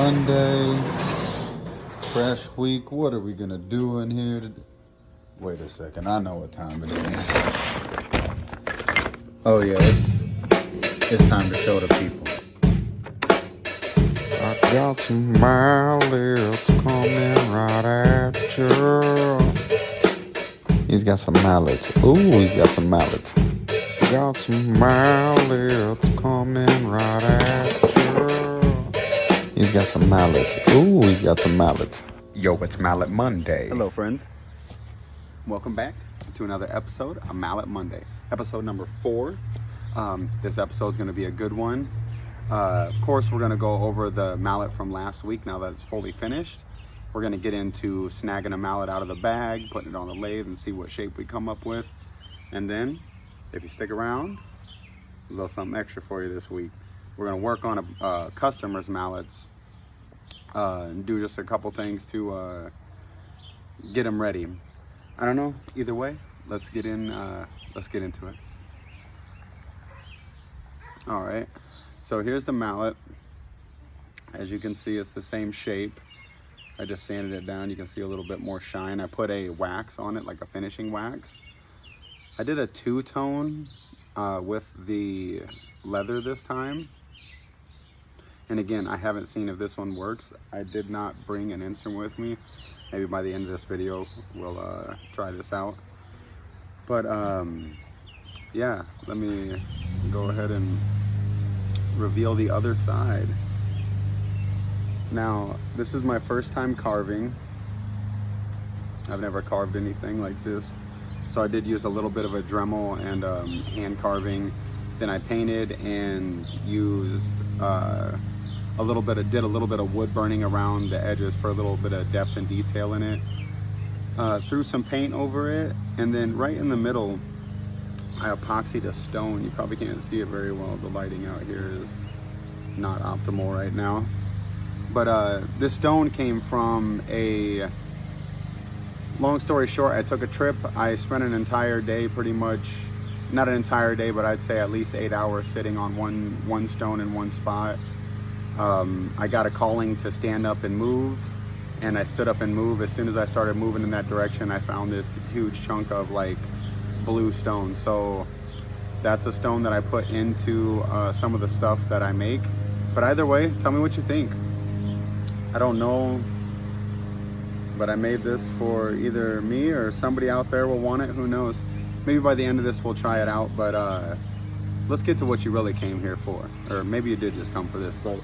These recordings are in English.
Monday, fresh week. What are we gonna do in here today? Wait a second, I know what time it is. Oh yeah, it's time to show the people. I got some mallets coming right at you. He's got some mallets. Ooh, he's got some mallets. Got some mallets coming right at you. He's got some mallets. Ooh, he's got some mallets. Yo, it's Mallet Monday. Hello, friends. Welcome back to another episode of Mallet Monday. Episode number 4. This episode is going to be a good one. Of course, we're going to go over the mallet from last week now that it's fully finished. We're going to get into snagging a mallet out of the bag, putting it on the lathe, and see what shape we come up with. And then, if you stick around, a little something extra for you this week. We're going to work on a customer's mallets and do just a couple things to get them ready. I don't know. Either way, let's get into it. All right. So here's the mallet. As you can see, it's the same shape. I just sanded it down. You can see a little bit more shine. I put a wax on it, like a finishing wax. I did a 2-tone with the leather this time. And again, I haven't seen if this one works. I did not bring an instrument with me. Maybe by the end of this video, we'll try this out. But yeah, let me go ahead and reveal the other side. Now, this is my first time carving. I've never carved anything like this. So I did use a little bit of a Dremel and hand carving. Then I painted and used did a little bit of wood burning around the edges for a little bit of depth and detail in it. Threw some paint over it, and then right in the middle, I epoxied a stone. You probably can't see it very well. The lighting out here is not optimal right now. But this stone came from a, long story short, I took a trip. I spent an entire day pretty much, not an entire day, but I'd say at least 8 hours sitting on one stone in one spot. I got a calling to stand up and move, and I stood up and moved. As soon as I started moving in that direction, I found this huge chunk of like blue stone. So that's a stone that I put into some of the stuff that I make. But either way, tell me what you think. I don't know, but I made this for either me or somebody out there will want it. Who knows? Maybe by the end of this we'll try it out. But let's get to what you really came here for. Or maybe you did just come for this, but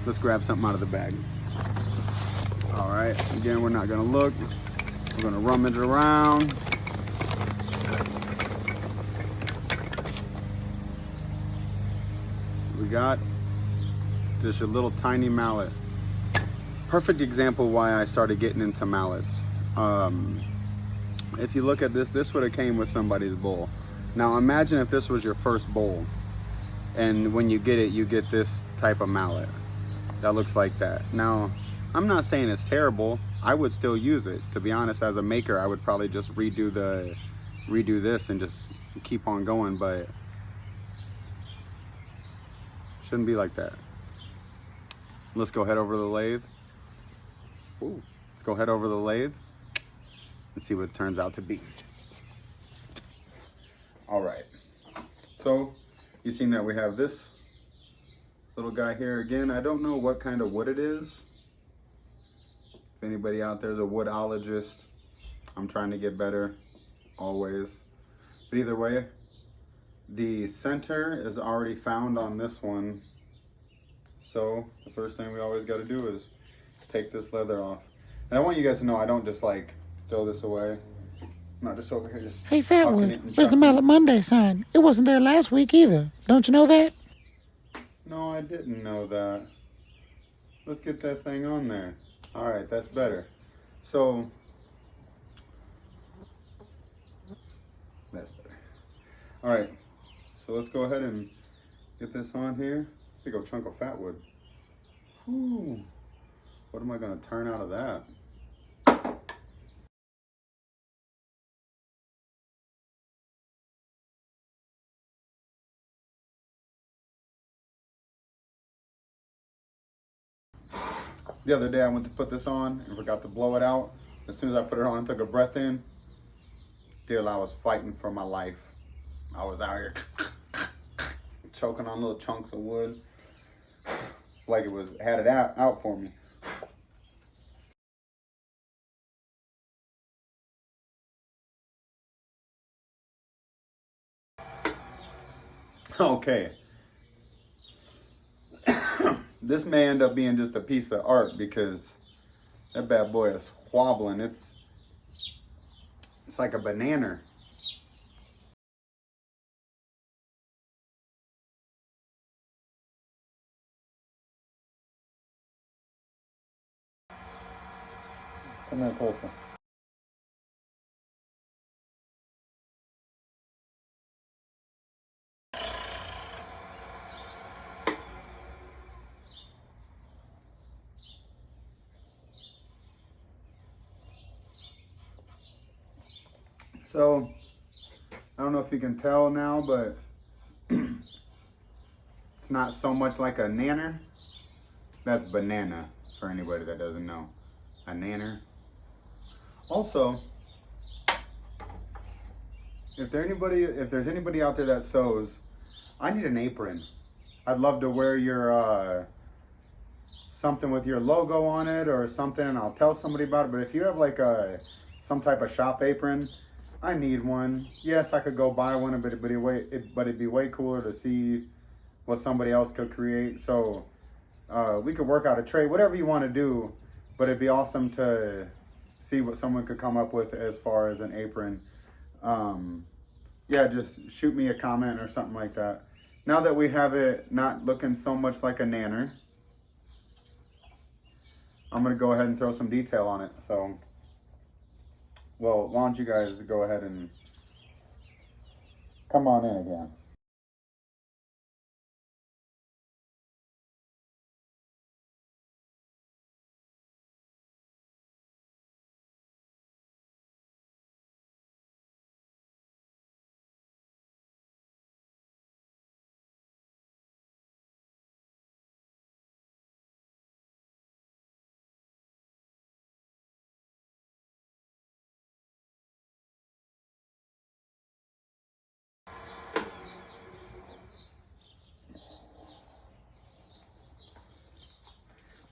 let's grab something out of the bag. All right, again, we're not gonna look. We're gonna rummage around. We got just a little tiny mallet. Perfect example why I started getting into mallets. If you look at this, this would have came with somebody's bowl. Now imagine if this was your first bowl, and when you get it, you get this type of mallet that looks like that. Now, I'm not saying it's terrible. I would still use it. To be honest, as a maker, I would probably just redo this and just keep on going, but shouldn't be like that. Let's go head over to the lathe. Ooh, let's go head over to the lathe and see what it turns out to be. All right, so you've seen that we have this little guy here. Again, I don't know what kind of wood it is. If anybody out there is a woodologist, I'm trying to get better always. But either way, the center is already found on this one. So the first thing we always got to do is take this leather off. And I want you guys to know I don't just like throw this away. I'm not just over here just Hey, Fatwood, where's the Mallet Monday sign? It wasn't there last week either. Don't you know that? No, I didn't know that. Let's get that thing on there. All right, that's better. So, that's better. All right, so let's go ahead and get this on here. Big old chunk of fat wood. Whew. What am I gonna turn out of that? The other day I went to put this on and forgot to blow it out. As soon as I put it on and took a breath in, dude, I was fighting for my life. I was out here choking on little chunks of wood. It's like it had it out for me. Okay. This may end up being just a piece of art because that bad boy is wobbling. It's like a banana. Come here closer. So, I don't know if you can tell now, but it's not so much like a nanner. That's banana, for anybody that doesn't know. A nanner. Also, if there's anybody out there that sews, I need an apron. I'd love to wear your something with your logo on it or something, and I'll tell somebody about it. But if you have like some type of shop apron, I need one. Yes, I could go buy one, but it'd be way cooler to see what somebody else could create. So we could work out a trade, whatever you want to do. But it'd be awesome to see what someone could come up with as far as an apron. Yeah, just shoot me a comment or something like that. Now that we have it not looking so much like a nanner, I'm gonna go ahead and throw some detail on it. So, well, why don't you guys go ahead and come on in again.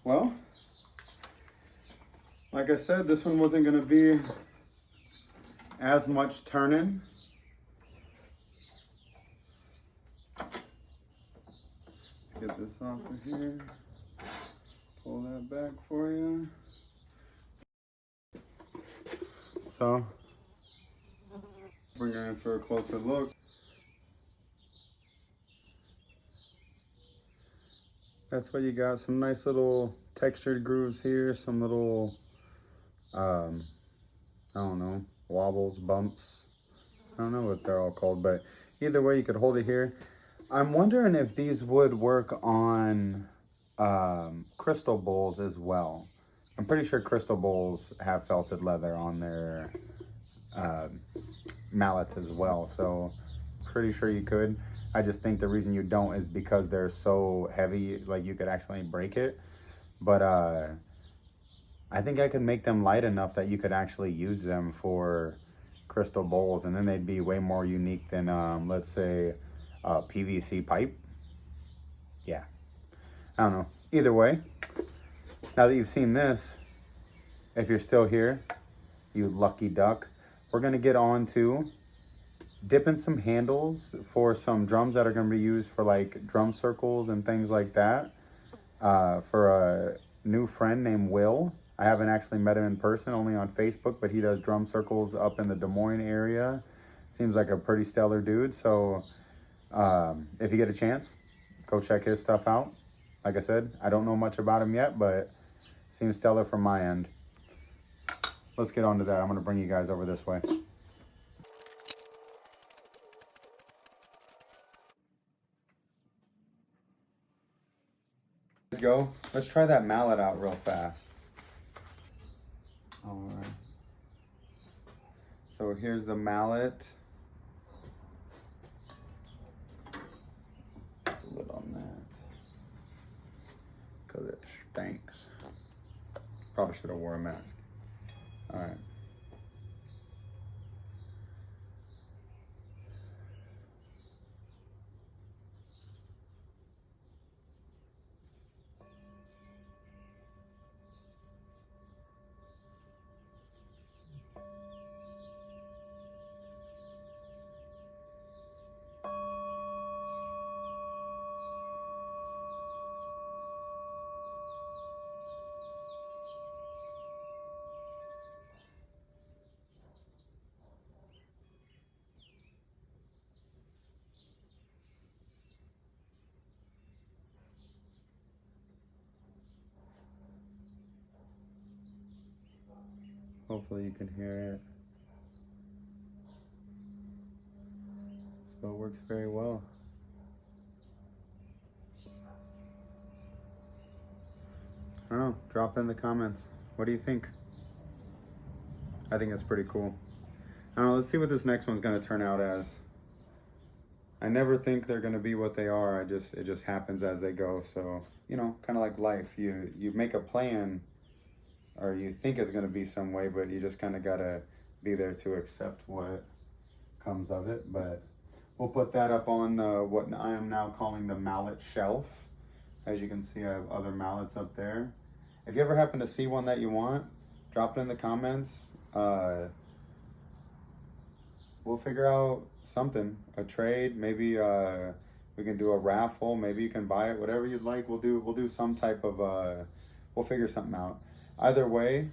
Well, like I said, this one wasn't gonna be as much turning. Let's get this off of here. Pull that back for you. So, bring her in for a closer look. That's what you got. Some nice little textured grooves here. Some little, I don't know, wobbles, bumps. I don't know what they're all called, but either way, you could hold it here. I'm wondering if these would work on crystal bowls as well. I'm pretty sure crystal bowls have felted leather on their mallets as well, so pretty sure you could. I just think the reason you don't is because they're so heavy, like you could actually break it. But I think I could make them light enough that you could actually use them for crystal bowls, and then they'd be way more unique than let's say PVC pipe. Yeah, I don't know. Either way, now that you've seen this, if you're still here, you lucky duck, we're gonna get on to dipping some handles for some drums that are gonna be used for like drum circles and things like that. For a new friend named Will. I haven't actually met him in person, only on Facebook, but he does drum circles up in the Des Moines area. Seems like a pretty stellar dude. So if you get a chance, go check his stuff out. Like I said, I don't know much about him yet, but seems stellar from my end. Let's get on to that. I'm gonna bring you guys over this way. Let's go. Let's try that mallet out real fast. All right. So here's the mallet. Put the lid on that because it stinks. Probably should have wore a mask. All right. Hopefully you can hear it. So it works very well. I don't know, drop in the comments. What do you think? I think it's pretty cool. I don't know, let's see what this next one's gonna turn out as. I never think they're gonna be what they are. It just happens as they go. So, you know, kind of like life. You make a plan, or you think it's gonna be some way, but you just kind of gotta be there to accept what comes of it. But we'll put that up on what I am now calling the mallet shelf. As you can see, I have other mallets up there. If you ever happen to see one that you want, drop it in the comments. We'll figure out something, a trade. Maybe we can do a raffle. Maybe you can buy it. Whatever you'd like, we'll do some type of. We'll figure something out. Either way,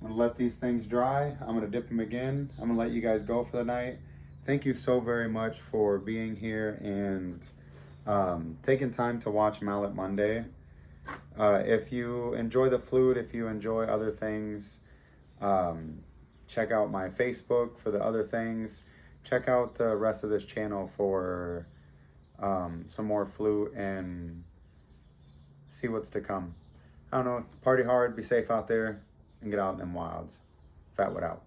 I'm gonna let these things dry. I'm gonna dip them again. I'm gonna let you guys go for the night. Thank you so very much for being here and taking time to watch Mallet Monday. If you enjoy the flute, if you enjoy other things, check out my Facebook for the other things. Check out the rest of this channel for some more flute and see what's to come. I don't know, party hard, be safe out there, and get out in them wilds. Fatwood out.